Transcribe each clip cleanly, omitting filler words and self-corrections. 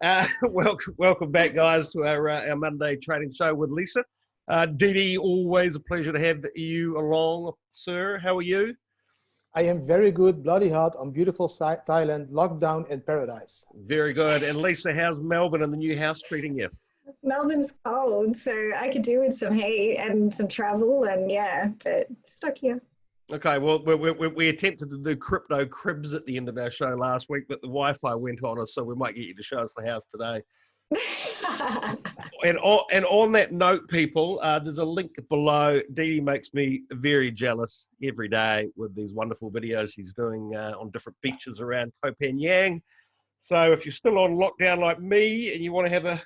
Welcome back, guys, to our Monday trading show with Lisa. Didi, always a pleasure to have you along, sir. How are you? I am very good, bloody hot on beautiful Thailand, lockdown in paradise. Very good. And Lisa, how's Melbourne and the new house treating you? Melbourne's cold, so I could do with some heat and some travel, and yeah, but stuck here. Okay, well, we attempted to do crypto cribs at the end of our show last week, but the Wi-Fi went on us, so we might get you to show us the house today. And on that note, people, there's a link below. Didi makes me very jealous every day with these wonderful videos he's doing on different beaches around Koh Phangan. So if you're still on lockdown like me and you want to have a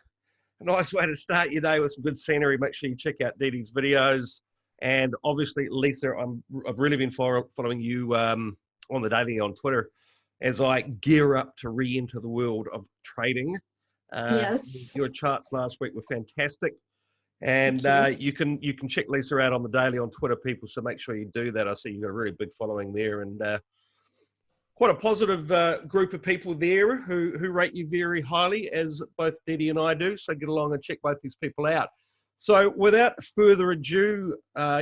nice way to start your day with some good scenery, make sure you check out Didi's videos. And obviously, Lisa, I've really been following you on the daily on Twitter as I gear up to re-enter the world of trading. Yes. Your charts last week were fantastic. And you can check Lisa out on the daily on Twitter, people, so make sure you do that. I see you've got a really big following there, and quite a positive group of people there who rate you very highly, as both Didi and I do. So get along and check both these people out. So without further ado,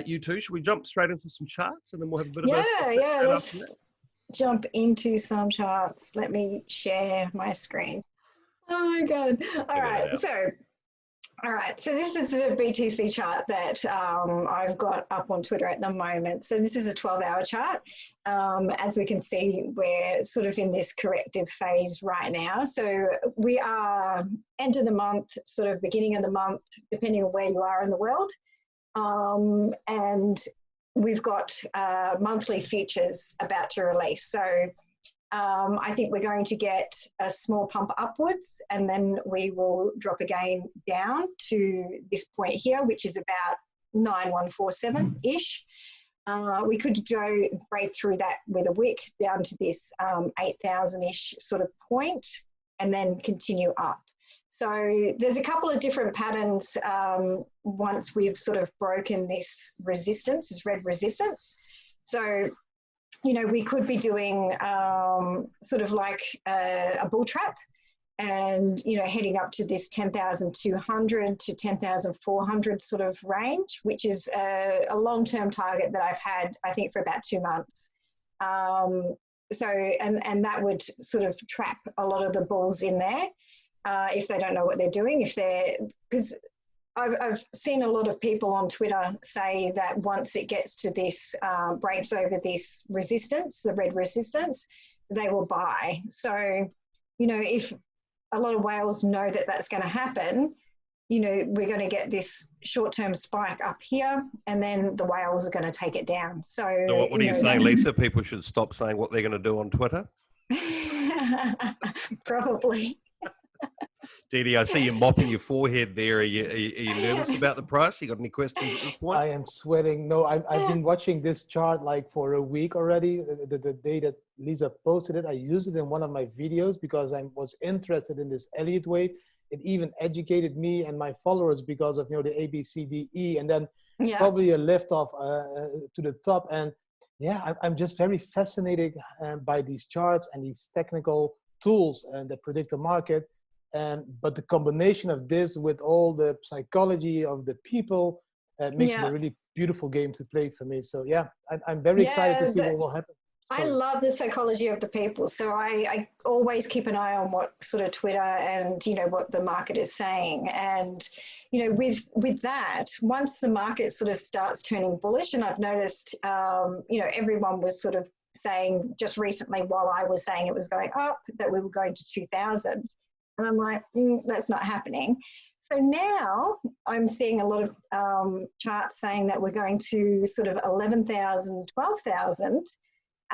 you two, should we jump straight into some charts and then we'll have a bit of a yeah, let's jump into some charts. Let me share my screen. Oh my God. All right, so this is the BTC chart that I've got up on Twitter at the moment. So this is a 12-hour chart. As we can see, we're sort of in this corrective phase right now. So we are end of the month, sort of beginning of the month, depending on where you are in the world. And we've got monthly futures about to release. So I think we're going to get a small pump upwards, and then we will drop again down to this point here, which is about 9147-ish. We could go break through that with a wick down to this 8,000-ish sort of point, and then continue up. So there's a couple of different patterns once we've sort of broken this resistance, this red resistance. So you know, we could be doing sort of like a bull trap and, you know, heading up to this 10,200 to 10,400 sort of range, which is a long-term target that I've had, I think, for about 2 months. So, and that would sort of trap a lot of the bulls in there if they don't know what they're doing, because I've seen a lot of people on Twitter say that once it gets to this, breaks over this resistance, the red resistance, they will buy. So, you know, if a lot of whales know that that's going to happen, you know, we're going to get this short-term spike up here, and then the whales are going to take it down. So what do you say, Lisa? People should stop saying what they're going to do on Twitter? Probably. Didi, I see you mopping your forehead there. Are you nervous about the price? You got any questions at this point? I am sweating. No, I've been watching this chart like for a week already. The day that Lisa posted it, I used it in one of my videos because I was interested in this Elliott wave. It even educated me and my followers because of, you know, the A, B, C, D, E, and then probably a lift off to the top. And yeah, I'm just very fascinated by these charts and these technical tools that predict the market. But the combination of this with all the psychology of the people makes it a really beautiful game to play for me. So yeah, I'm very excited to see what will happen. I love the psychology of the people. So I always keep an eye on what sort of Twitter and, you know, what the market is saying. And, you know, with that, once the market sort of starts turning bullish, and I've noticed, you know, everyone was sort of saying just recently while I was saying it was going up, that we were going to 2,000. And I'm like, that's not happening. So now I'm seeing a lot of charts saying that we're going to sort of 11,000, 12,000.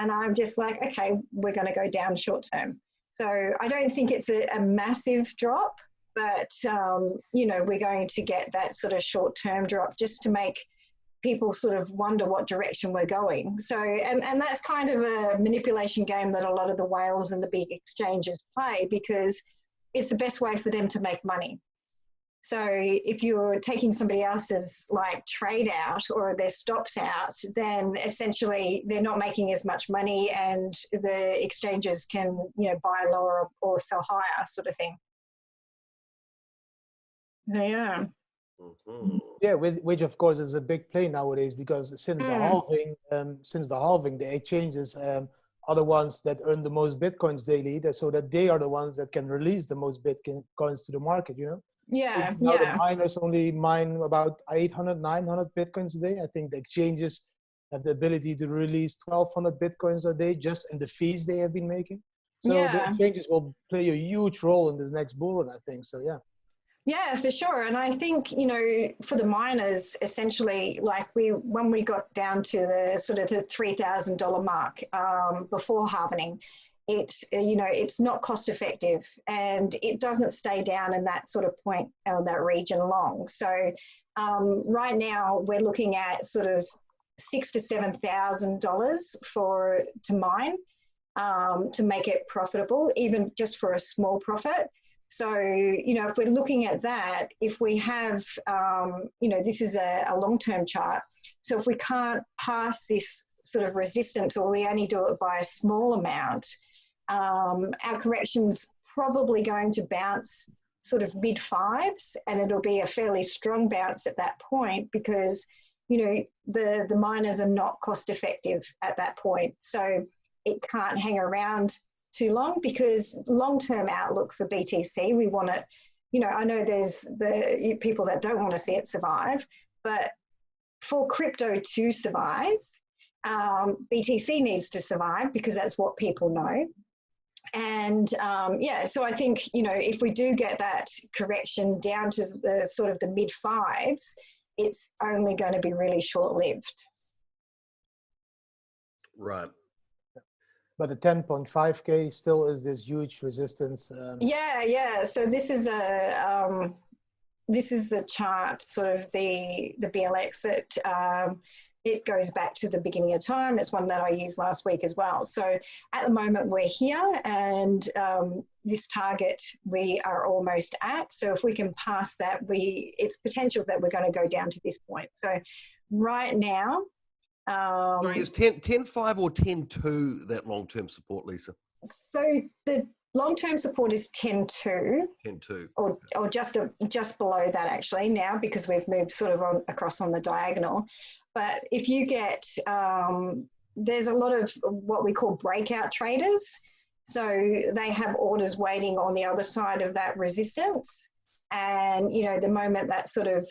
And I'm just like, okay, we're going to go down short term. So I don't think it's a massive drop, but, you know, we're going to get that sort of short term drop just to make people sort of wonder what direction we're going. So, and that's kind of a manipulation game that a lot of the whales and the big exchanges play, because it's the best way for them to make money. So if you're taking somebody else's like trade out or their stops out, then essentially they're not making as much money, and the exchanges can, you know, buy lower or sell higher sort of thing. So, yeah. Yeah, which of course is a big play nowadays, because since the halving, the exchanges are the ones that earn the most bitcoins daily, so that they are the ones that can release the most bitcoins to the market. Yeah, Now the yeah. miners only mine about 800, 900 bitcoins a day. I think the exchanges have the ability to release 1,200 bitcoins a day just in the fees they have been making. So the Yeah. exchanges will play a huge role in this next bull run, I think. So yeah. Yeah, for sure. And I think, for the miners, essentially, like when we got down to the sort of the $3,000 mark before halvening, it's not cost effective, and it doesn't stay down in that sort of point, that region long. So right now we're looking at sort of $6,000 to $7,000 to mine, to make it profitable, even just for a small profit. So, if we're looking at that, if we have, this is a long-term chart. So if we can't pass this sort of resistance, or we only do it by a small amount, our correction's probably going to bounce sort of mid fives, and it'll be a fairly strong bounce at that point, because, the miners are not cost effective at that point. So it can't hang around too long, because long-term outlook for BTC, we want it, I know there's the people that don't want to see it survive, but for crypto to survive, BTC needs to survive, because that's what people know. And so I think, if we do get that correction down to the sort of the mid fives, it's only going to be really short-lived. Right. But the 10.5K still is this huge resistance. Yeah. So this is the chart, sort of the BLX. It goes back to the beginning of time. It's one that I used last week as well. So at the moment we're here, and this target we are almost at. So if we can pass that, it's potential that we're going to go down to this point. So right now. Sorry, is 10.5 or 10.2 that long-term support, Lisa? So the long-term support is 10.2. 10.2. Or just below that actually now, because we've moved sort of across on the diagonal. But if you get, there's a lot of what we call breakout traders. So they have orders waiting on the other side of that resistance. And, the moment that sort of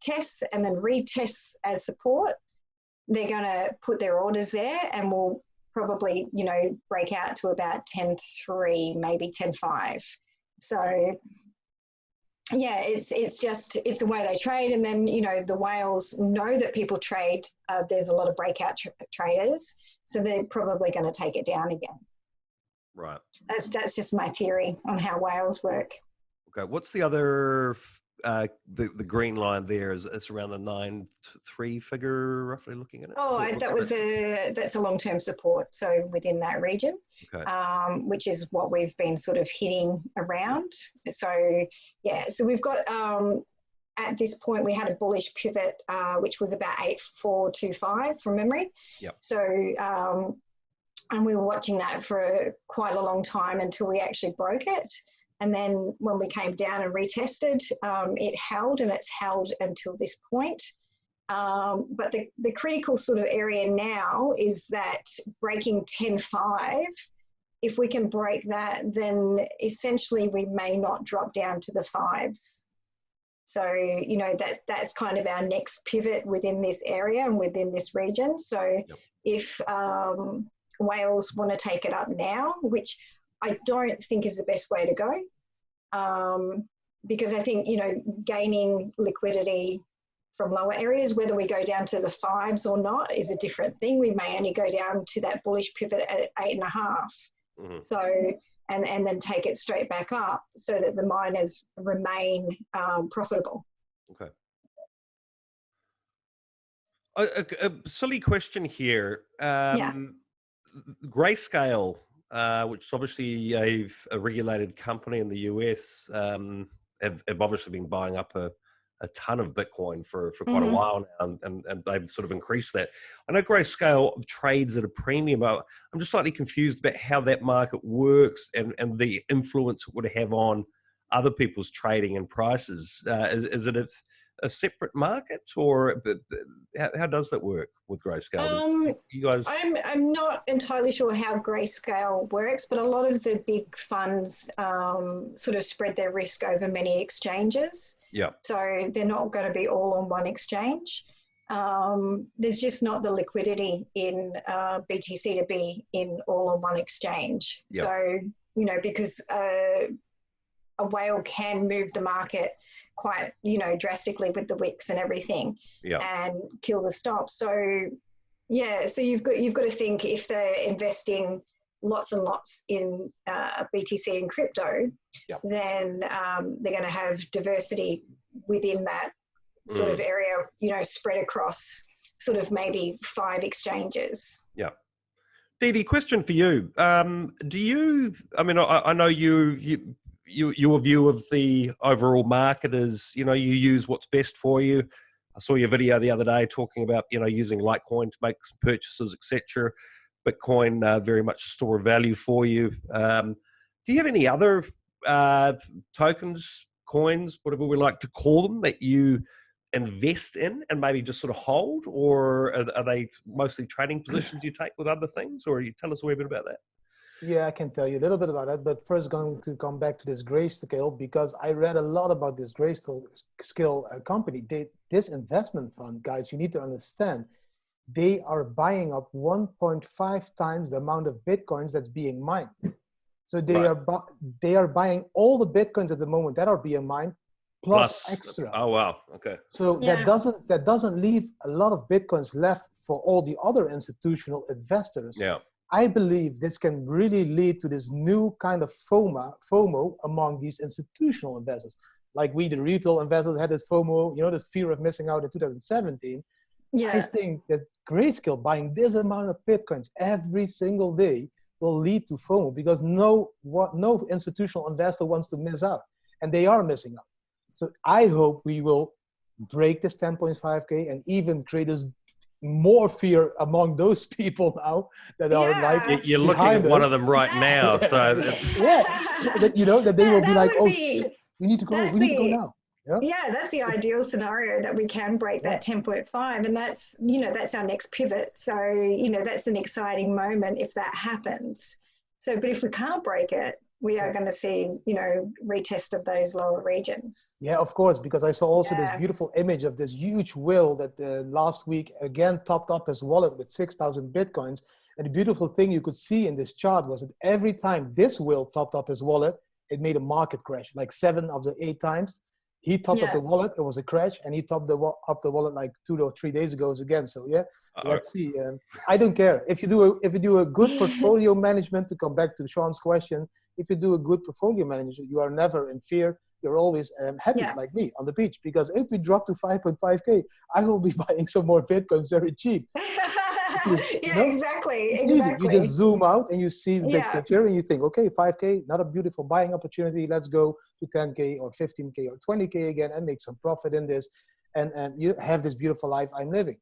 tests and then retests as support, they're going to put their orders there, and we'll probably, break out to about 10.3, maybe 10.5. So yeah, it's a way they trade. And then, the whales know that people trade. There's a lot of breakout traders, so they're probably going to take it down again. Right. That's just my theory on how whales work. Okay. What's the other, the green line there? It's around the 9.3 figure, roughly, looking at it? Oh, that's a long-term support. So within that region, okay. Which is what we've been sort of hitting around. So yeah, so we've got, at this point, we had a bullish pivot, which was about 8.425 from memory. Yep. So, and we were watching that for quite a long time until we actually broke it. And then when we came down and retested, it held, and it's held until this point. But the critical sort of area now is that breaking 10.5, if we can break that, then essentially we may not drop down to the fives. So, that's kind of our next pivot within this area and within this region. So yep. If whales want to take it up now, which I don't think is the best way to go, because I think, gaining liquidity from lower areas, whether we go down to the fives or not is a different thing. We may only go down to that bullish pivot at 8.5. Mm-hmm. So, and then take it straight back up so that the miners remain profitable. Okay. A silly question here. Grayscale, which is obviously a regulated company in the US, have obviously been buying up a ton of Bitcoin for quite a while now, and they've sort of increased that. I know Grayscale trades at a premium. I'm just slightly confused about how that market works and the influence it would have on other people's trading and prices. Is it a separate market, or how does that work with Grayscale? You guys, I'm not entirely sure how Grayscale works, but a lot of the big funds sort of spread their risk over many exchanges. yeah, So they're not going to be all on one exchange. There's just not the liquidity in BTC to be in all on one exchange. Yeah. So, you know, because a whale can move the market quite, you know, drastically with the wicks and everything, yeah, and kill the stop. So, yeah, so you've got to think, if they're investing lots and lots in BTC and crypto, yeah, then they're going to have diversity within that sort of area, you know, spread across sort of maybe 5 exchanges. yeah. Didi, question for you. Do you, I mean, I know your view of the overall market is, you know, you use what's best for you. I saw your video the other day talking about, you know, using Litecoin to make some purchases, etc. Bitcoin, very much a store of value for you. Do you have any other tokens, coins, whatever we like to call them, that you invest in and maybe just sort of hold, or are they mostly trading positions you take with other things, or you tell us a wee bit about that? Yeah, I can tell you a little bit about that, but first going to come back to this Grayscale, because I read a lot about this Grayscale company. This investment fund, guys, you need to understand, they are buying up 1.5 times the amount of Bitcoins that's being mined. So they are buying all the Bitcoins at the moment that are being mined, plus extra. Oh wow, okay. So that doesn't leave a lot of Bitcoins left for all the other institutional investors. Yeah. I believe this can really lead to this new kind of FOMO among these institutional investors. Like we, the retail investors, had this FOMO, you know, this fear of missing out in 2017. Yeah. I think that Grayscale buying this amount of Bitcoins every single day will lead to FOMO, because no institutional investor wants to miss out, and they are missing out. So I hope we will break this 10.5K and even create this more fear among those people now that are like, you're looking at one of them right now. So that, you know, that they will be like, oh, shit, we need to go now. Yeah, that's the ideal scenario, that we can break that 10.5, and that's, you know, that's our next pivot. So, you know, that's an exciting moment if that happens. So, but if we can't break it, we are going to see, you know, retest of those lower regions. Yeah, of course, because I saw also this beautiful image of this huge whale that last week again topped up his wallet with 6,000 Bitcoins. And the beautiful thing you could see in this chart was that every time this whale topped up his wallet, it made a market crash, like 7 of the 8 times. He topped up the wallet, it was a crash, and he topped up the wallet like 2 or 3 days ago again. So yeah, let's see. I don't care if you do a good portfolio management. To come back to Sean's question, if you do a good portfolio management, you are never in fear. You're always happy, like me on the beach. Because if we drop to 5.5K, I will be buying some more Bitcoins very cheap. Exactly. You just zoom out and you see the big picture, and you think, okay, 5K, not a beautiful buying opportunity. Let's go to 10K or 15K or 20K again and make some profit in this. And you have this beautiful life I'm living.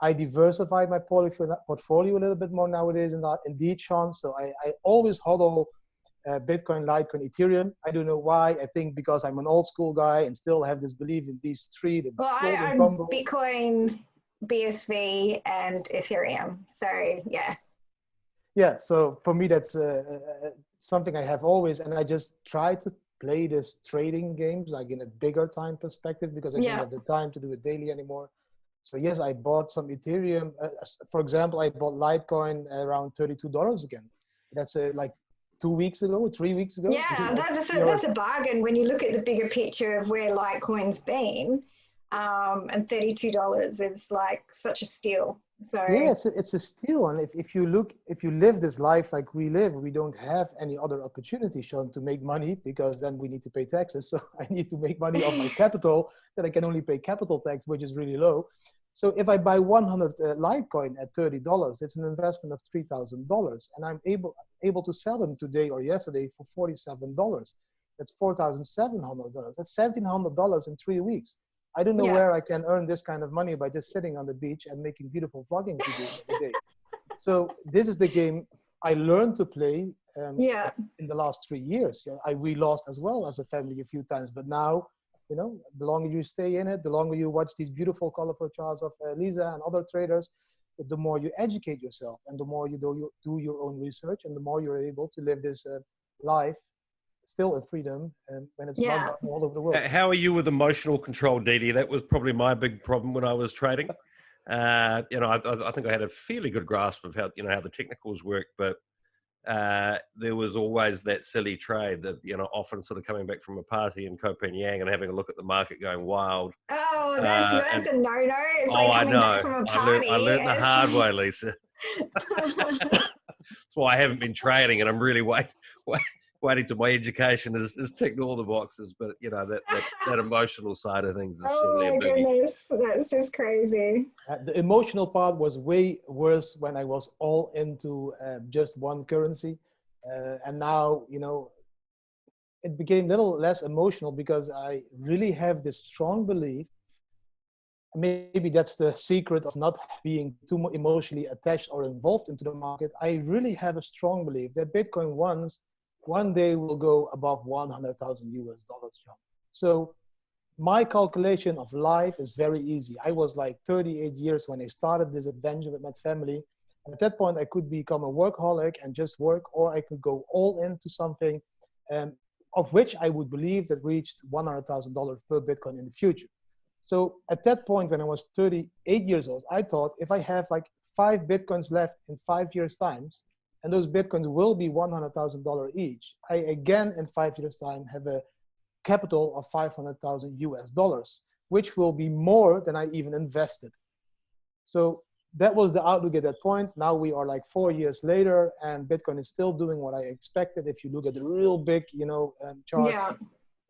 I diversify my portfolio a little bit more nowadays, indeed, Sean. So I always hodl Bitcoin, Litecoin, Ethereum. I don't know why. I think because I'm an old school guy and still have this belief in these three. I'm Bitcoin, BSV, and Ethereum. So yeah, so for me that's something I have always, and I just try to play this trading games like in a bigger time perspective, because I don't have the time to do it daily anymore. So yes, I bought some Ethereum. For example, I bought Litecoin around $32 again. That's like 2 weeks ago, 3 weeks ago. Yeah, that's a bargain when you look at the bigger picture of where Litecoin's been. And $32 is like such a steal. So yeah, it's a steal. And if you live this life like we live, we don't have any other opportunity, Sean, to make money, because then we need to pay taxes. So I need to make money off my capital, that I can only pay capital tax, which is really low. So if I buy 100 Litecoin at $30, it's an investment of $3,000, and I'm able to sell them today or yesterday for $47. That's $4,700. That's $1,700 in 3 weeks. I don't know where I can earn this kind of money by just sitting on the beach and making beautiful vlogging videos every day. So this is the game I learned to play Yeah. in the last 3 years. We lost as well as a family a few times, but now, the longer you stay in it, the longer you watch these beautiful, colorful charts of Lisa and other traders, the more you educate yourself, and the more you do your own research, and the more you're able to live this life still in freedom, and when it's Yeah. locked down all over the world. How are you with emotional control, Didi? That was probably my big problem when I was trading. I think I had a fairly good grasp of how the technicals work, but there was always that silly trade that, often sort of coming back from a party in Koh Phangan and having a look at the market going wild. Oh, that's a no-no. It's Oh, like I coming know. back from a party. I learned the hard way, Lisa. That's why I haven't been trading, and I'm really waiting till my education is ticked all the boxes. But that emotional side of things is certainly a biggie. Oh my goodness, that's just crazy. The emotional part was way worse when I was all into just one currency, and now it became a little less emotional because I really have this strong belief. Maybe that's the secret of not being too emotionally attached or involved into the market. I really have a strong belief that Bitcoin one day will go above $100,000 US. So my calculation of life is very easy. I was like 38 years when I started this adventure with my family. And at that point, I could become a workaholic and just work, or I could go all into something of which I would believe that reached $100,000 per Bitcoin in the future. So at that point, when I was 38 years old, I thought if I have like 5 Bitcoins left in 5 years' time, and those Bitcoins will be $100,000 each, I again in 5 years' time have a capital of $500,000 US, which will be more than I even invested. So that was the outlook at that point. Now we are like 4 years later, and Bitcoin is still doing what I expected. If you look at the real big, charts. Yeah.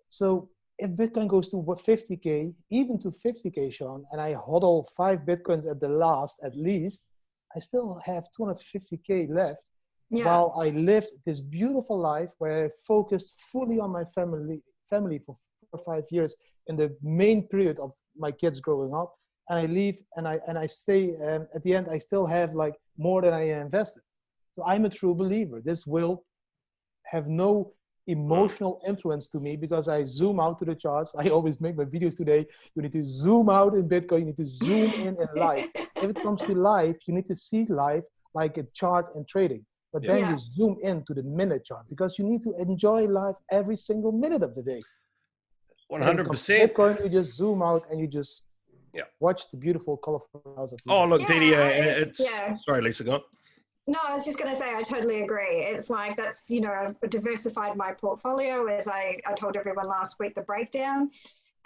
So if Bitcoin goes to 50K, even to 50K, Sean, and I hodl 5 Bitcoins at least, I still have 250K left. Yeah. While I lived this beautiful life where I focused fully on my family for 4 or 5 years in the main period of my kids growing up, and I leave and I stay. At the end, I still have like more than I invested. So I'm a true believer. This will have no emotional influence to me because I zoom out to the charts. I always make my videos today. You need to zoom out in Bitcoin. You need to zoom in life. If it comes to life, you need to see life like a chart and trading. But then you zoom into the minute chart because you need to enjoy life every single minute of the day. 100%. Bitcoin, you just zoom out and you just watch the beautiful, colorful house of Lisa. Oh, look, Didi, Yeah. Sorry, Lisa, go on. No, I was just going to say, I totally agree. It's like that's, I've diversified my portfolio as I told everyone last week, the breakdown.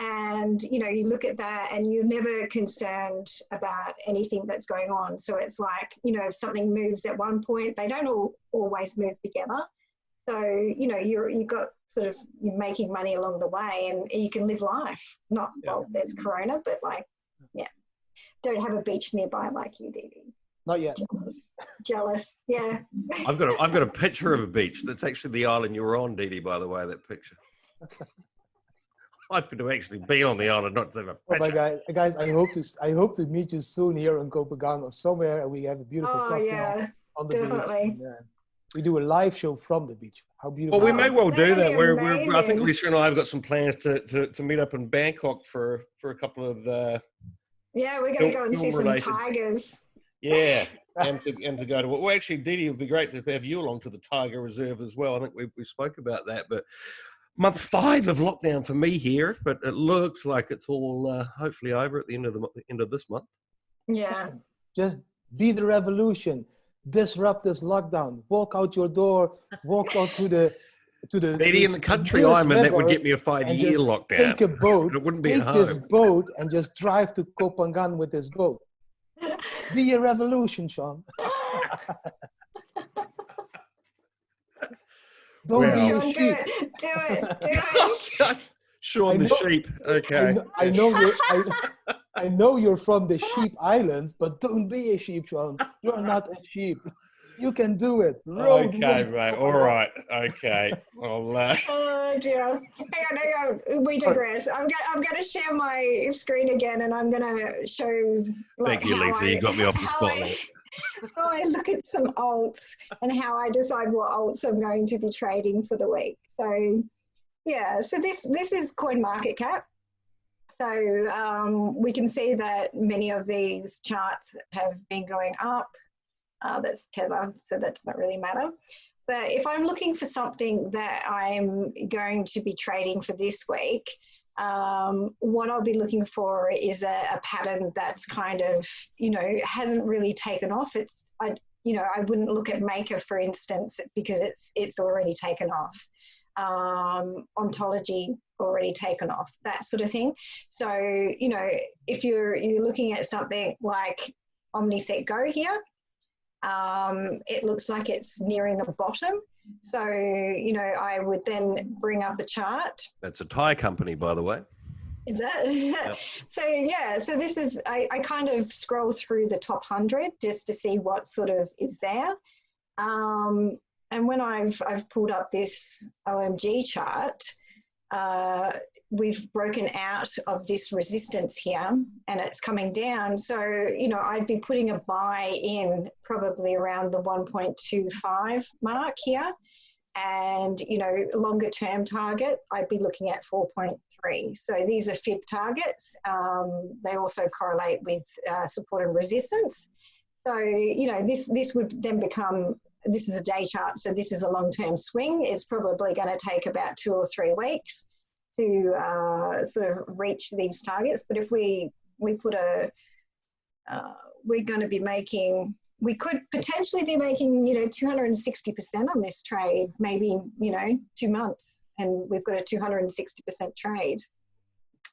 And, you look at that and you're never concerned about anything that's going on. So it's like, if something moves at one point, they don't always move together. So, you've got sort of, you're making money along the way and you can live life. Not, well, there's Corona, but like, don't have a beach nearby like you, Didi. Not yet. Jealous. Yeah. I've got a picture of a beach. That's actually the island you were on, Didi, by the way, that picture. I'd to actually be on the island, not to have a picture. Oh my guys, I hope to meet you soon here in Copenhagen or somewhere, and we have a beautiful coffee on the definitely. beach. We do a live show from the beach. How beautiful! Well, we may well do that. I think amazing. Lisa and I have got some plans to meet up in Bangkok for a couple of yeah, we're going to go and see some tigers. Yeah, and to go to well, actually, Didi, it would be great to have you along to the Tiger Reserve as well. I think we spoke about that, but month 5 of lockdown for me here, but it looks like it's all hopefully over at the end of this month. Yeah, just be the revolution, disrupt this lockdown, walk out your door, walk out to the Didi, in the country I'm in, that would get me a 5-year lockdown. Take a boat, it wouldn't be take at this home. boat and just drive to Copenhagen with this boat. Be a revolution, Sean. Don't be a sheep. Do it. Sean the sheep. Okay. I know you're from the sheep island, but don't be a sheep, Sean. You're not a sheep. You can do it. Okay, mate. All right. Okay. Oh dear. Hang on. We digress. I'm going to share my screen again, and I'm going to show. Thank you, Lisa. You got me off the spotlight. So I look at some alts and how I decide what alts I'm going to be trading for the week. So yeah, so this is CoinMarketCap. So we can see that many of these charts have been going up. That's Tether, so that doesn't really matter. But if I'm looking for something that I'm going to be trading for this week, what I'll be looking for is a pattern that's kind of, hasn't really taken off. I wouldn't look at Maker, for instance, because it's already taken off. Ontology already taken off, that sort of thing. So, if you're looking at something like omiseGO here, it looks like it's nearing the bottom. So, I would then bring up a chart. That's a Thai company, by the way. Is that? Yep. So this is, I kind of scroll through the top 100 just to see what sort of is there. And when I've pulled up this OMG chart, we've broken out of this resistance here and it's coming down. So, I'd be putting a buy in probably around the 1.25 mark here. And, longer term target, I'd be looking at 4.3. So these are fib targets. They also correlate with support and resistance. So, this would then become, this is a day chart, so this is a long-term swing. It's probably going to take about 2 or 3 weeks to sort of reach these targets. But if we put we're going to be making, we could potentially be making, 260% on this trade, maybe, 2 months, and we've got a 260% trade.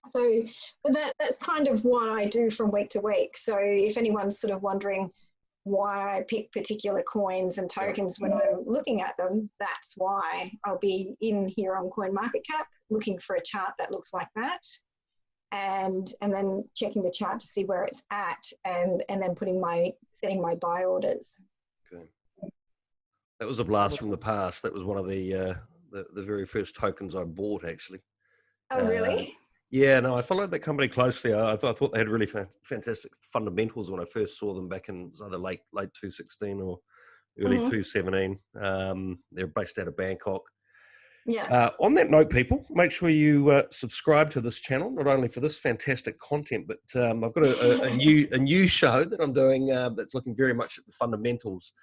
So, but that's kind of what I do from week to week. So if anyone's sort of wondering why I pick particular coins and tokens when I'm looking at them, that's why. I'll be in here on CoinMarketCap looking for a chart that looks like that, and then checking the chart to see where it's at, and then setting my buy orders. Okay, that was a blast from the past. That was one of the very first tokens I bought, actually. Oh, really? Yeah, no, I followed that company closely. I thought they had really fantastic fundamentals when I first saw them back in either late 2016 or early 2017. They're based out of Bangkok. Yeah. On that note, people, make sure you subscribe to this channel, not only for this fantastic content, but I've got a new show that I'm doing that's looking very much at the fundamentals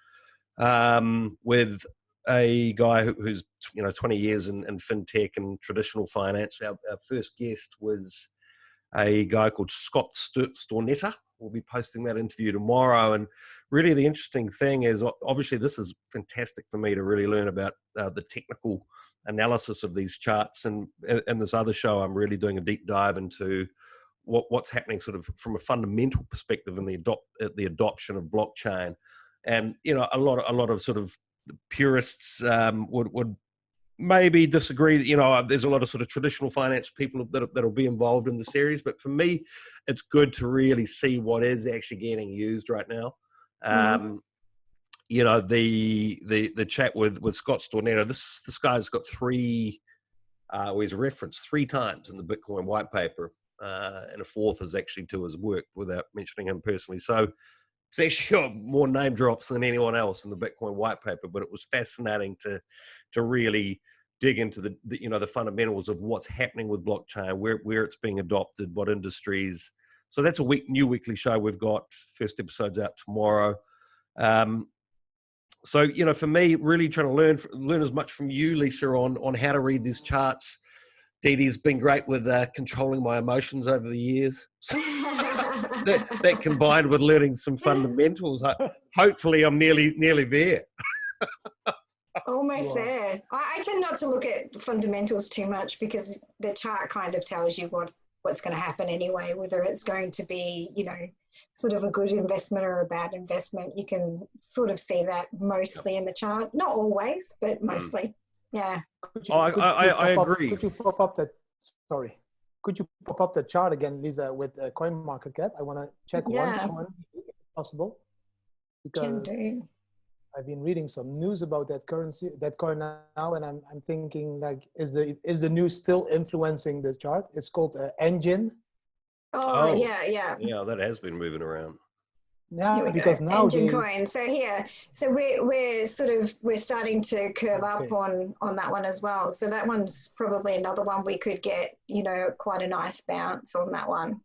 with a guy who's 20 years in fintech and traditional finance. Our first guest was a guy called Scott Stornetta. We'll be posting that interview tomorrow. And really the interesting thing is, obviously this is fantastic for me to really learn about the technical analysis of these charts. And in this other show, I'm really doing a deep dive into what's happening sort of from a fundamental perspective in the adoption of blockchain. And, a lot of sort of purists would maybe disagree. There's a lot of sort of traditional finance people that'll be involved in the series, but for me, it's good to really see what is actually getting used right now. The chat with Scott Stornetta. This guy's got he's referenced 3 times in the Bitcoin white paper, and a 4th is actually to his work without mentioning him personally. So it's actually got more name drops than anyone else in the Bitcoin white paper, but it was fascinating to really dig into the fundamentals of what's happening with blockchain, where it's being adopted, what industries. So that's a new weekly show we've got. First episode's out tomorrow. So for me, really trying to learn as much from you, Lisa, on how to read these charts. Didi's been great with controlling my emotions over the years. that combined with learning some fundamentals, hopefully I'm nearly there. Almost there. I tend not to look at fundamentals too much because the chart kind of tells you what's going to happen anyway, whether it's going to be, sort of a good investment or a bad investment. You can sort of see that mostly in the chart. Not always, but mostly. Yeah. I agree. Could you pop up that? Sorry. Could you pop up the chart again, Lisa, with CoinMarketCap? I want to check one coin if possible. Because can do. I've been reading some news about that coin now, and I'm thinking, like, is the news still influencing the chart? It's called Enjin. Oh, yeah. Yeah, that has been moving around. Yeah, because go. now Enjin they, coin. So here, so we're starting to curve up on that one as well. So that one's probably another one we could get, quite a nice bounce on that one.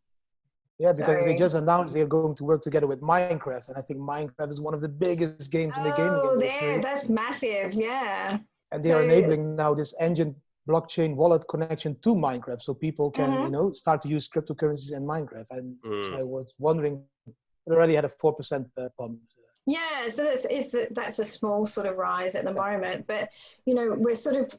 yeah, because they So, just announced they're going to work together with Minecraft, and I think Minecraft is one of the biggest games in the gaming industry. that's massive, yeah. And they are enabling now this Enjin blockchain wallet connection to Minecraft, so people can start to use cryptocurrencies in Minecraft. And so I was wondering, it already had a 4% pump. Yeah, so that's a small sort of rise at the moment, but we're sort of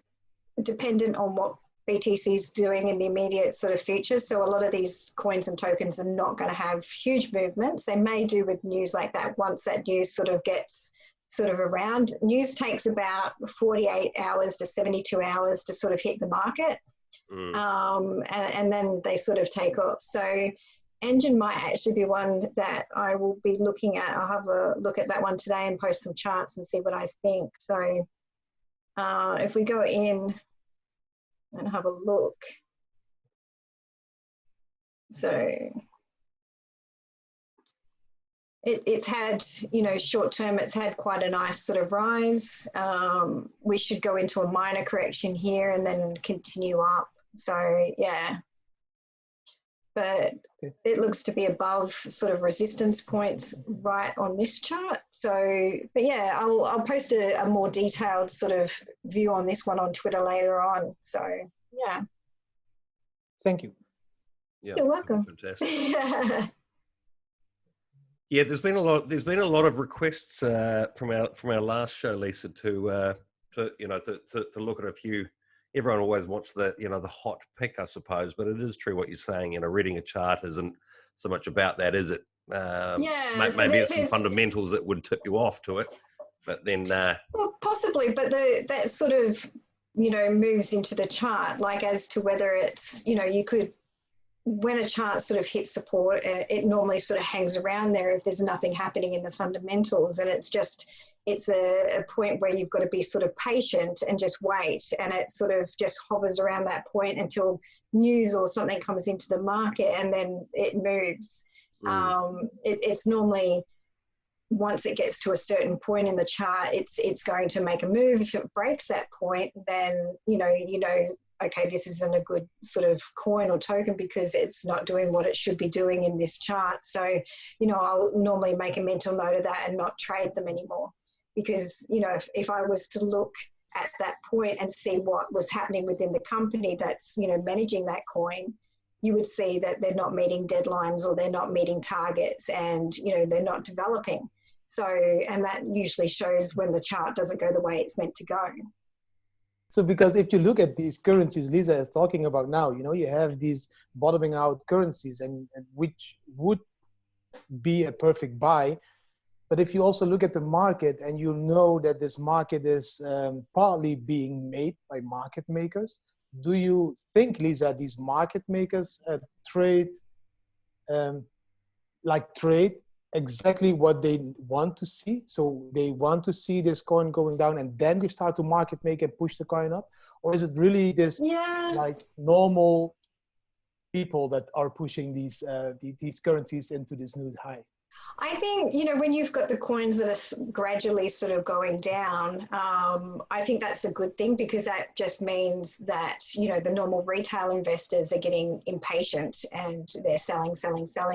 dependent on what BTC is doing in the immediate sort of future. So a lot of these coins and tokens are not going to have huge movements. They may do with news like that once that news sort of gets sort of around. News takes about 48 hours to 72 hours to sort of hit the market. And then they sort of take off. So Enjin might actually be one that I will be looking at. I'll have a look at that one today and post some charts and see what I think. So if we go in and have a look. So it's had, short term, it's had quite a nice sort of rise. We should go into a minor correction here and then continue up. So yeah, but it looks to be above sort of resistance points right on this chart. So, but yeah, I'll post a more detailed sort of view on this one on Twitter later on. So yeah. Thank you. Yeah, you're welcome. Fantastic. Yeah, there's been a lot of requests from our last show, Lisa, to look at a few. Everyone always wants the the hot pick, I suppose, but it is true what you're saying. Reading a chart isn't so much about that, is it? Yeah, so maybe it's some fundamentals that would tip you off to it, but then well, possibly, but that sort of moves into the chart, like as to whether it's you could, when a chart sort of hits support, it normally sort of hangs around there if there's nothing happening in the fundamentals, and it's a point where you've got to be sort of patient and just wait, and it sort of just hovers around that point until news or something comes into the market, and then it moves. It's normally, once it gets to a certain point in the chart, it's going to make a move. If it breaks that point, then okay, this isn't a good sort of coin or token because it's not doing what it should be doing in this chart. So, I'll normally make a mental note of that and not trade them anymore. Because, if I was to look at that point and see what was happening within the company that's, managing that coin, you would see that they're not meeting deadlines or they're not meeting targets and, they're not developing. So, and that usually shows when the chart doesn't go the way it's meant to go. So because if you look at these currencies Lisa is talking about now, you have these bottoming out currencies and which would be a perfect buy. But if you also look at the market and you know that this market is partly being made by market makers, do you think, Lisa, these market makers trade exactly what they want to see? So they want to see this coin going down and then they start to market make and push the coin up? Or is it really this like normal people that are pushing these currencies into this new high? I think, when you've got the coins that are gradually sort of going down, I think that's a good thing because that just means that, the normal retail investors are getting impatient and they're selling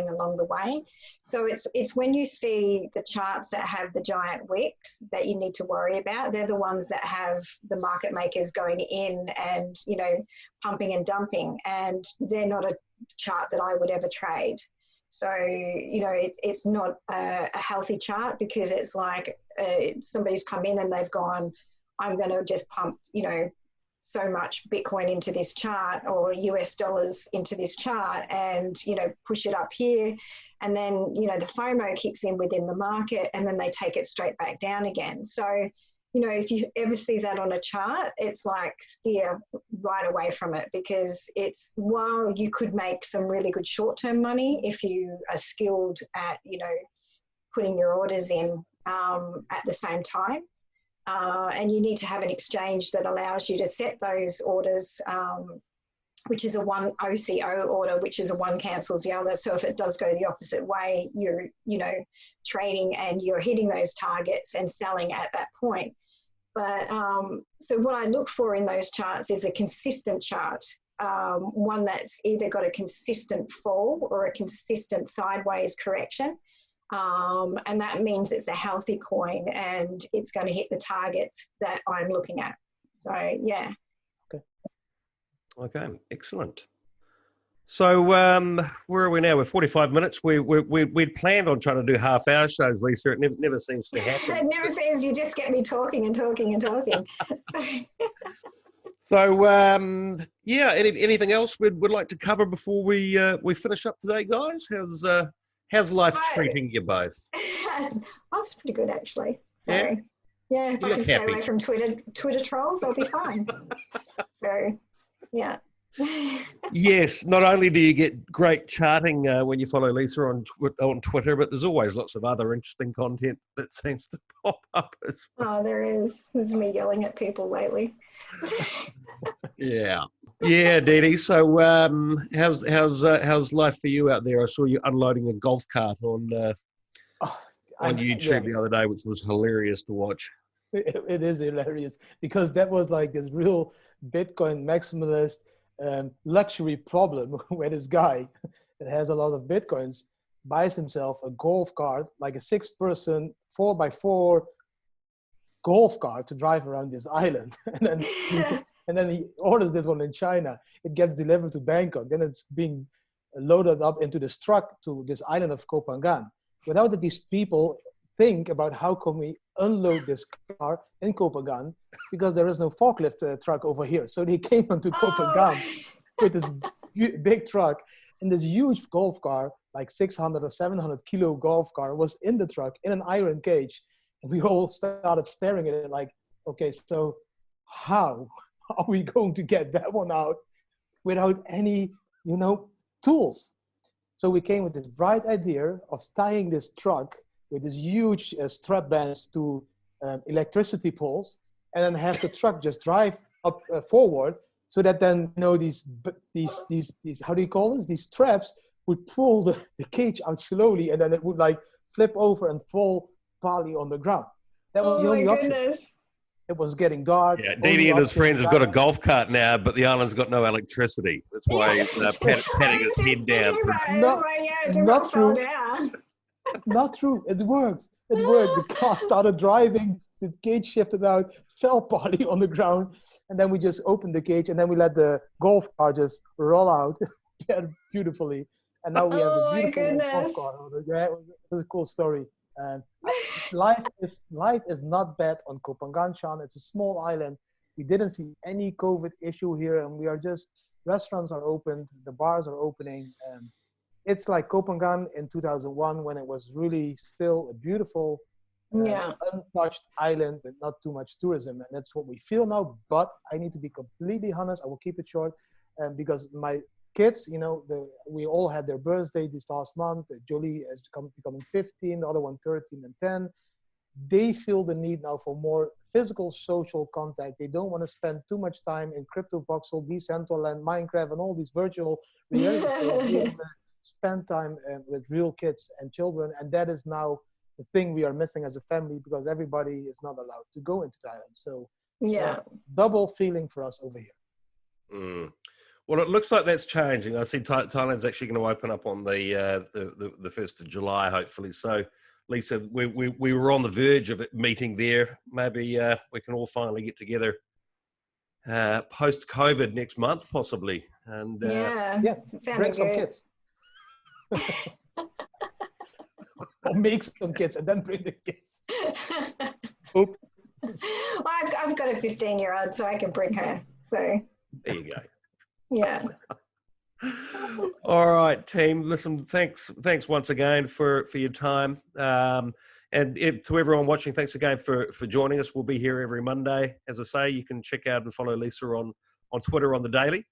along the way. So it's when you see the charts that have the giant wicks that you need to worry about. They're the ones that have the market makers going in and, pumping and dumping, and they're not a chart that I would ever trade. So, it's not a healthy chart because it's like somebody's come in and they've gone, I'm going to just pump, so much Bitcoin into this chart or US dollars into this chart and, push it up here. And then, the FOMO kicks in within the market and then they take it straight back down again. So, if you ever see that on a chart, it's like steer right away from it because while you could make some really good short-term money if you are skilled at, putting your orders in at the same time. And you need to have an exchange that allows you to set those orders which is a one OCO order, which is a one cancels the other. So if it does go the opposite way, you're, trading and you're hitting those targets and selling at that point. But so what I look for in those charts is a consistent chart, one that's either got a consistent fall or a consistent sideways correction. And that means it's a healthy coin and it's going to hit the targets that I'm looking at. So, yeah. Okay, excellent. So where are we now? We're 45 minutes. We'd planned on trying to do half-hour shows, Lisa. It never seems to happen. It never seems. You just get me talking and talking and talking. So yeah, anything else we'd like to cover before we finish up today, guys? How's life treating you both? Life's pretty good, actually. So yeah, if You I look can stay happy. away from Twitter trolls, I'll be fine. So yeah. Yes, not only do you get great charting when you follow Lisa on Twitter, but there's always lots of other interesting content that seems to pop up as well. Oh, there is. There's me yelling at people lately. Yeah, Didi. So how's life for you out there? I saw you unloading a golf cart on YouTube the other day, which was hilarious to watch. It is hilarious because that was like this real Bitcoin maximalist luxury problem where this guy that has a lot of Bitcoins buys himself a golf cart, like a 6-person 4x4 golf cart to drive around this island. And then he orders this one in China. It gets delivered to Bangkok. Then it's being loaded up into this truck to this island of Koh Phangan. Without that, these people think about how can we unload this car in Koh Phangan because there is no forklift truck over here. So they came onto Koh Phangan with this big truck, and this huge golf car, like 600 or 700 kilo golf car, was in the truck in an iron cage. And we all started staring at it like, okay, so how are we going to get that one out without any, tools? So we came with this bright idea of tying this truck with this huge strap bands to electricity poles, and then have the truck just drive up forward, so that then these how do you call this? These straps would pull the cage out slowly, and then it would like flip over and fall partly on the ground. That was the only option. Goodness. It was getting dark. Yeah, Didi and his friends have got a golf cart now, but the island's got no electricity. That's why he's patting his head down. Not true. Not true. It worked. It worked. The car started driving. The cage shifted out, fell partly on the ground, and then we just opened the cage, and then we let the golf car just roll out beautifully. And now we have a beautiful golf cart. Yeah, it was a cool story. And life is not bad on Koh Phangan, Sean. It's a small island. We didn't see any COVID issue here, and we are just, restaurants are opened, the bars are opening. It's like Koh Phangan in 2001 when it was really still a beautiful, untouched island with not too much tourism. And that's what we feel now. But I need to be completely honest. I will keep it short because my kids, we all had their birthday this last month. Jolie is becoming 15, the other one 13 and 10. They feel the need now for more physical social contact. They don't want to spend too much time in crypto voxel, Decentraland, Minecraft, and all these virtual reality things. They want to spend time with real kids and children, and that is now the thing we are missing as a family because everybody is not allowed to go into Thailand. So double feeling for us over here. Mm. Well, it looks like that's changing. I see Thailand's actually going to open up on the 1st of July, hopefully. So, Lisa, we were on the verge of it meeting there. Maybe we can all finally get together post-COVID next month, possibly. And bring some kids. Or make some kids and then bring the kids. Oops. Well, I've got a 15-year-old, so I can bring her. So there you go. Yeah. All right, team. Listen, thanks once again for your time. And to everyone watching, thanks again for joining us. We'll be here every Monday. As I say, you can check out and follow Lisa on Twitter on the daily.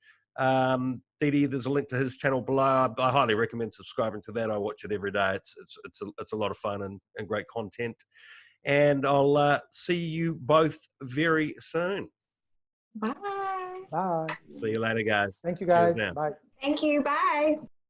Didi, there's a link to his channel below. I highly recommend subscribing to that. I watch it every day. It's a lot of fun and great content. And I'll see you both very soon. Bye. Bye. See you later, guys. Thank you, Cheers guys. now. Bye. Thank you. Bye.